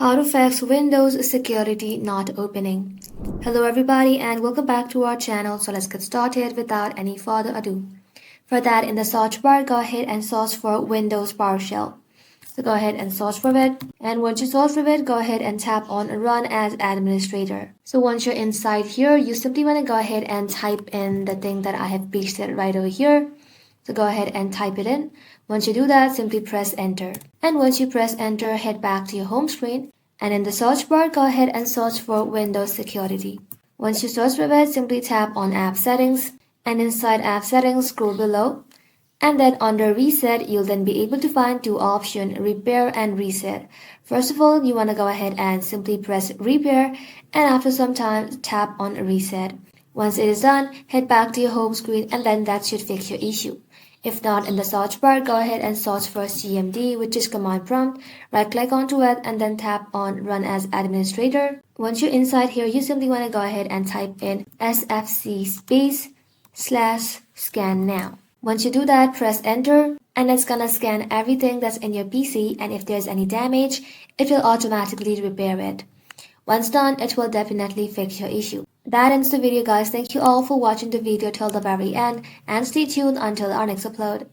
How to fix Windows security not opening. Hello everybody and welcome back to our channel. So let's get started without any further ado. For that, in the search bar, go ahead and search for Windows PowerShell. So go ahead and search for it. And once you search for it, go ahead and tap on Run as Administrator. So once you're inside here, you simply want to go ahead and type in the thing that I have pasted right over here. So go ahead and type it in. Once you do that, simply press enter. And once you press enter, head back to your home screen. And in the search bar, go ahead and search for Windows Security. Once you search for it, simply tap on App Settings. And inside App Settings, scroll below. And then under Reset, you'll then be able to find two options, Repair and Reset. First of all, you want to go ahead and simply press Repair. And after some time, tap on Reset. Once it is done, head back to your home screen and then that should fix your issue. If not, in the search bar, go ahead and search for CMD, which is command prompt. Right click onto it and then tap on Run as Administrator. Once you're inside here, you simply want to go ahead and type in sfc /scan now. Once you do that, press enter and it's gonna scan everything that's in your PC, and if there's any damage, it will automatically repair it. Once done, it will definitely fix your issue. That ends the video, guys. Thank you all for watching the video till the very end and stay tuned until our next upload.